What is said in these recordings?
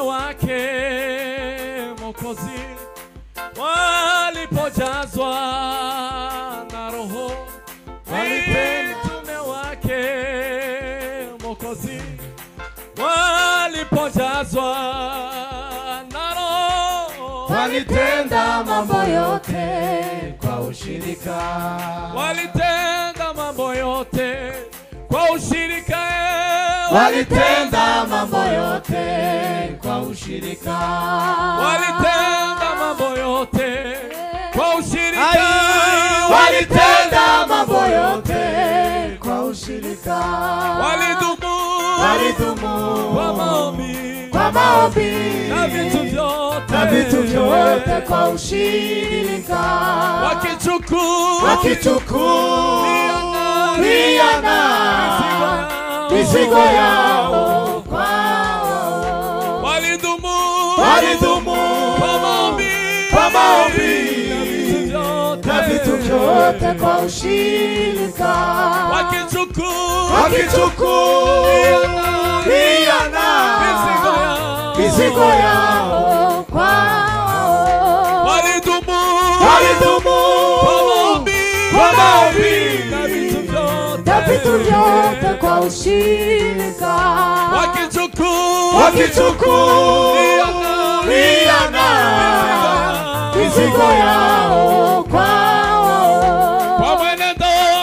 wake Mwokozi walipojazwa na Roho. Mitume wake Mwokozi walipojazwa na Roho, walitenda mambo yote kwa ushirika. Walitenda mambo yote kwa ushirika. Walitenda mambo yote kwa ushirika. Walitenda mambo yote kwa ushirika. Walitenda mambo yote kwa ushirika. Walidumu kwa maombi na vitu vyote kwa ushirika. Wakichukuliana mizigo yao kwao. Walidumu kwa maombi na vitu vyote kwa ushirika. Wakichukuliana mizigo yao kwao. Walidumu kwa maombi na vitu vyote kwa ushirika. Wakichukuliana mizigo yao kwao.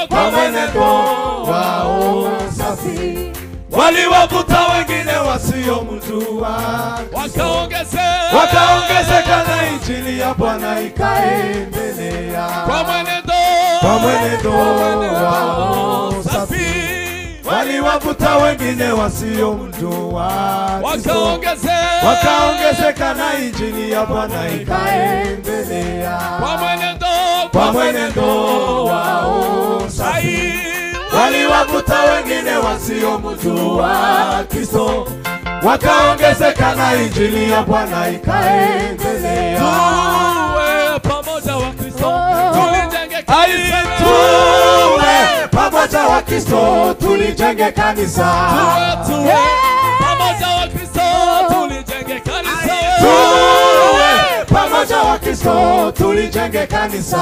Kwa mwenendo wao safi waliwavuta wengine wasiomjua, wakaongezeka na injili ya Bwana ikaendelea. Kwa mwenendo wao safi waliwavuta wengine wasiomjua, wakaongezeka na injili ya Bwana ikaendelea. Kwa mwenendo wao safi waliwavuta wengine wasiomjua Kristo, wakaongezeka na injili ya Bwana ikaendelea. Tuwe pamoja wa Kristo tulijenge kanisa. Tuwe pamoja wa Kristo tulijenge kanisa. Tuwe pamoja wa Kristo tulijenge kanisa. Tuwe pamoja wa Kristo tulijenge kanisa.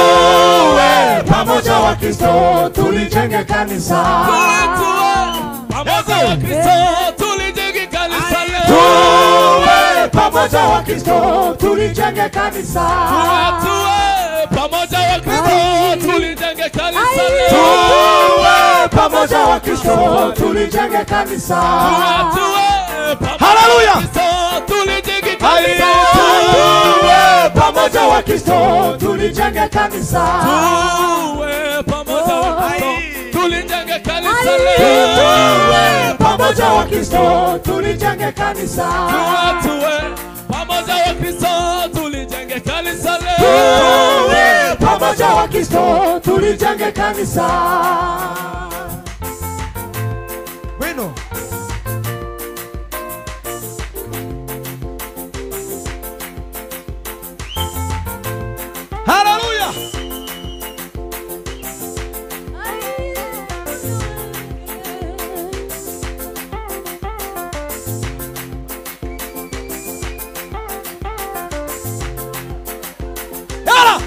Tuwe pamoja wa Kristo tulijenge kanisa. Tuwe pamoja wa Kristo tulijenge kanisa. Tuwe pamoja wa Kristo tulijenge kanisa. Tuwe pamoja wa Kristo tulijenge kanisa. Haleluya! Tulijenge kanisa. Tuwe pamoja wa Kristo tulijenge kanisa. Tuwe pamoja wa Kristo tulijenge kanisa. Tuwe pamoja wa Kristo tulijenge kanisa. Tuwe pamoja wa Kristo tulijenge kanisa. Tuwe pamoja wa Kristo tulijenge kanisa. Bueno. Hallelujah. Yara.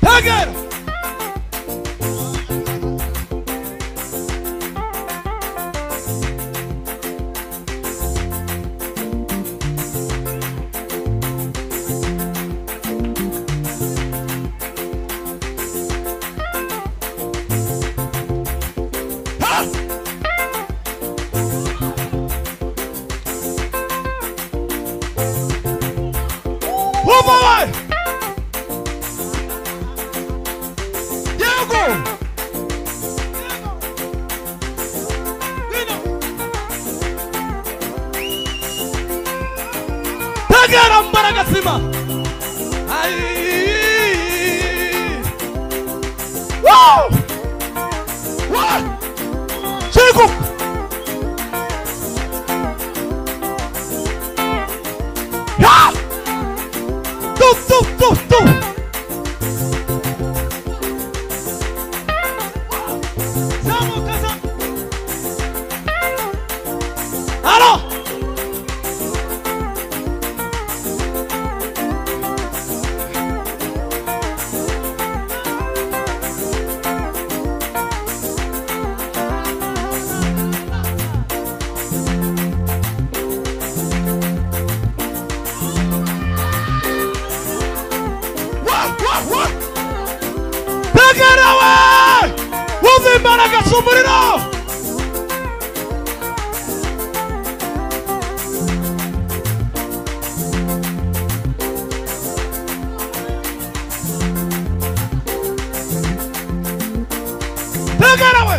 Again. One more. Tagara mbaraga sima. Wow! What? Jacob! Yeah! Do! Allô? Tegerawe! Wumva imbaraga z'umuriro! Tegerawe!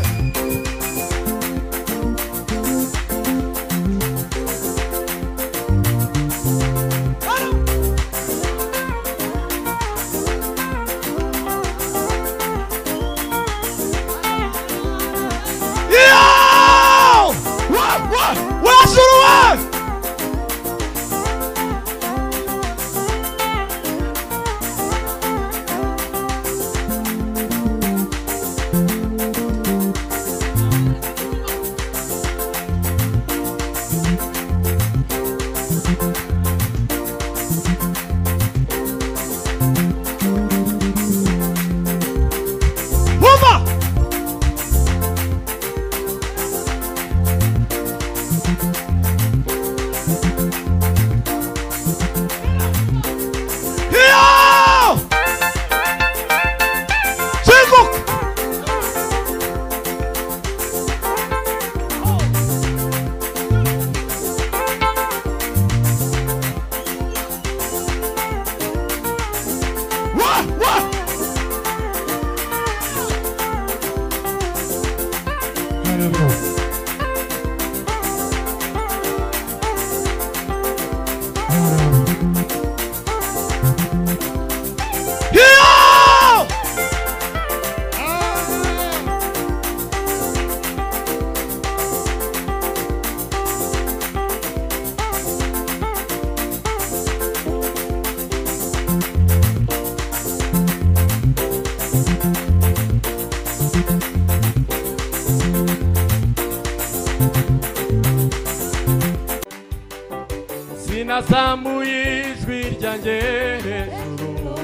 Sinazamuye ijwi ryanjye hejuru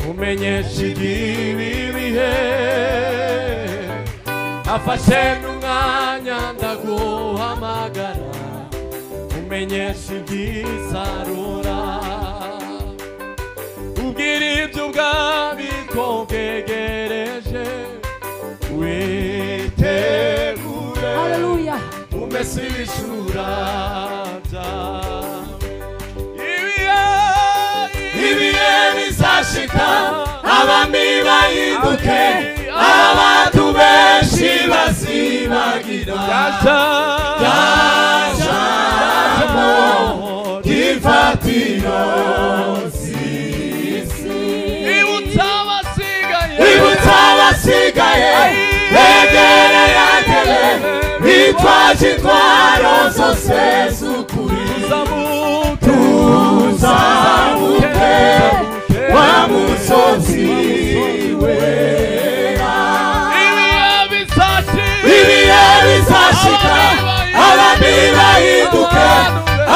umenyesha ibi bihe afashe n'umwanya ndaguhamagara umenyesha iby'isarura ubwira iby'ubwami ko bwegereje witegure Hallelujah. umese ibishura ibihe bizashika abami bahinduke abantu benshi bazibagira ryajambo ry'ifatiro z'isi ibutsa abasigaye begereye agere bitwaje intwaro zose z'ukuri tuzamuke wa musozi wera ibihe bizashika abami bahinduke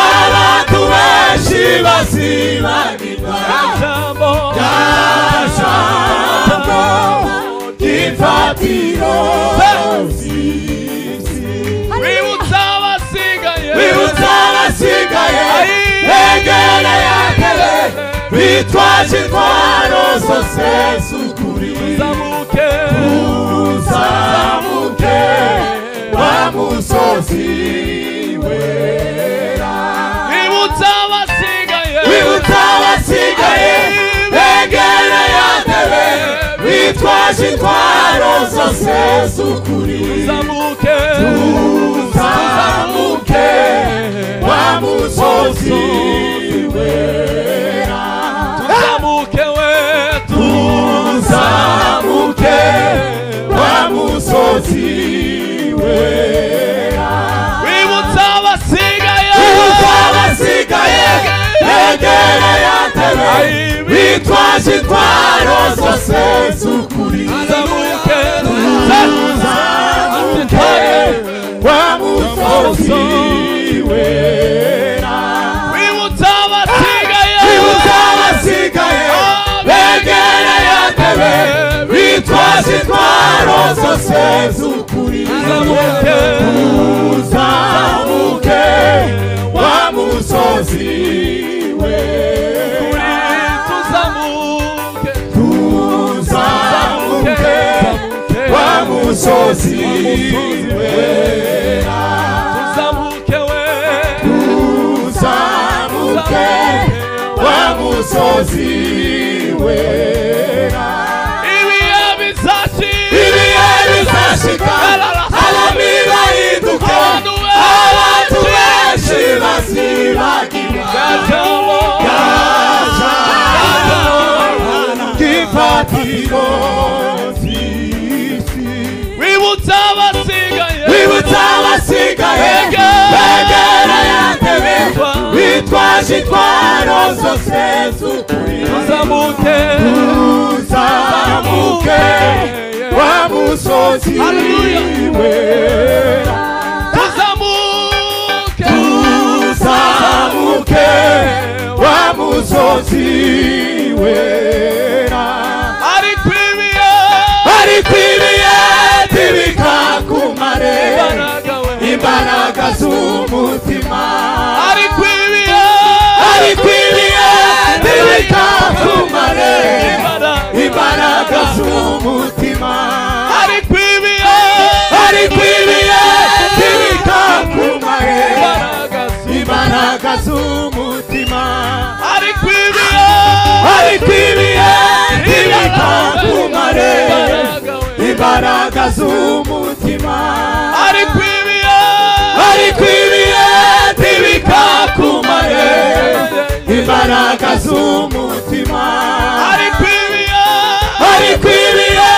abantu benshi bazibagirwa ryajambo ry'ifatiro bibutsa abasigaye begereye agere bitwaje intwaro zose z'ukuri tuzamuke wa musozi wera bibutsa abasigaye begereye agere bitwaje intwaro zose z'ukuri tuzamuke wa musozi wera wera wibutsa abasigaye begera ya ntebe bitwaje intwaro zose z'ukuri tuzamuke wa musozi wera wibutsa abasigaye begera ya ntebe bitwaje intwaro zose z'ukuri tuzamuke wa musozi wera tuzamuke wa musozi wera tuzamuke wa musozi wera ibihe bizashika abami bahinduke abantu benshi bazibagirwa gifatiro z'isi wibutsa abasigaye begera ya ntebe bitwaje intwaro zose z'ukuri tuzamuke wa musozi wera tuzamuke wa musozi wera ariko ibihe ntibikakumare imbaraga z'umutima ariko ibihe ntibikakumare imbaraga z'umutima ariko ibihe ntibikakumare imbaraga z'umutima ariko ibihe ntibikakumare imbaraga z'umutima ariko ibihe ntibikakumare imbaraga z'umutima ariko ibihe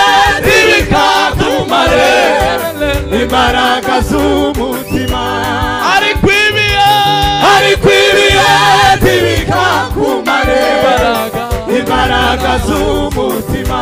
ntibikakumare imbaraga z'umutima ariko ibihe ntibikakumare imbaraga z'umutima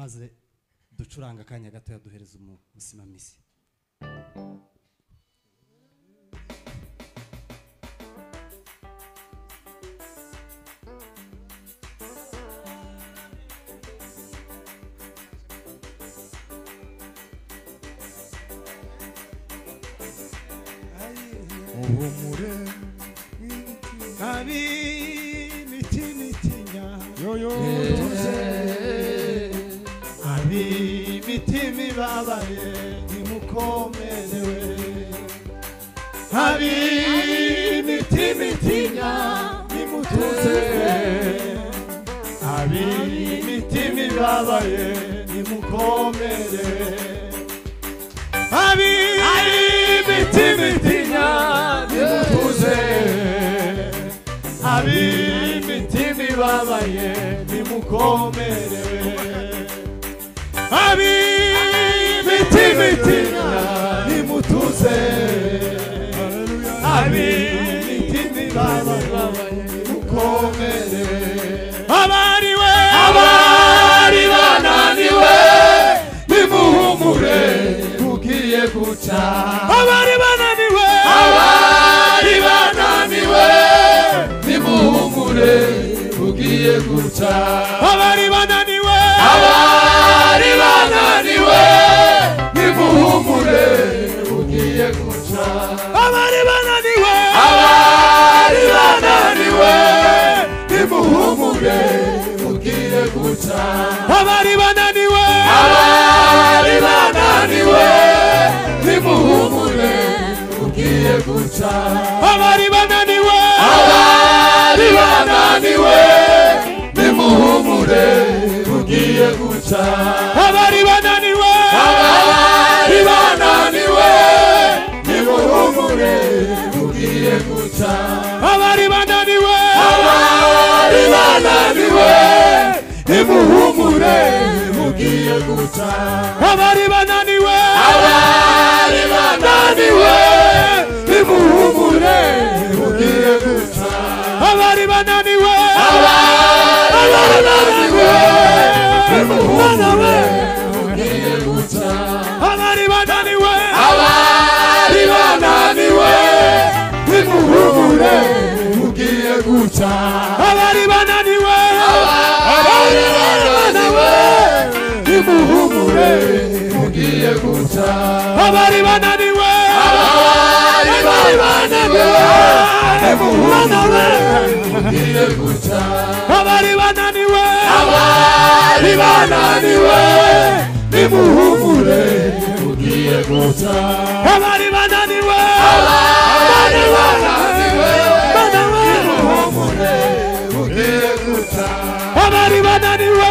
maze ducuranga akanya gato yaduhereza umusimamizi. muhumure abi mitimitinya yoyo abi mitimi babaye nimukomerewe abi mitimitinya nimutuze abi mitimi babaye nimukomerewe abi mitimitinya nimutuze abi mitimi babaye nimukomerewe abi mitimitinya nimutuze abi mitimi babaye nimukomerewe abari bananiwe nimuhumure tugiye guca abari bananiwe nimuhumure tugiye guca abari bananiwe nimuhumure tugiye guca abari bananiwe nimuhumure tugiye guca abari bananiwe nimuhumure tugiye guca abari bananiwe nimuhumure tugiye guca abari bananiwe nimuhumure tugiye guca abari bananiwe nimuhumure tugiye guca abari bananiwe nimuhumure tugiye guca abari bananiwe nimuhumure tugiye guca abari bananiwe nimuhumure tugiye guca abari bananiwe nimuhumure tugiye guca abari bananiwe nimuhumure tugiye guca abari bananiwe nimuhumure tugiye guca abari bananiwe nimuhumure tugiye guca abari bananiwe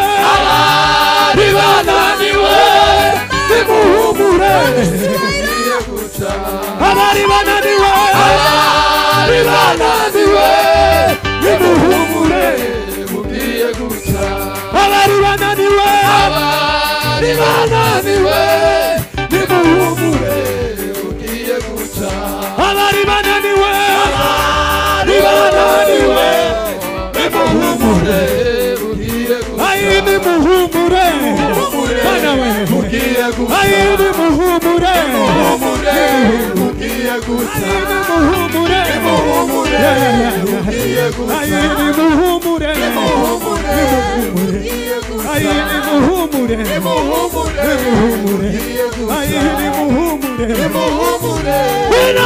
nimuhumure tugiye guca abari bananiwe nimuhumure tugiye guca abari bananiwe nimuhumure tugiye guca abari bananiwe nimuhumure tugiye guca ayi nimuhumure bana we tugiye guca ayi nimuhumure tugiye guca nimuhumure tugiye guca ayi nimuhumure ayi nimuhumure ayi nimuhumure bana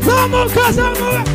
Vamos, casamos.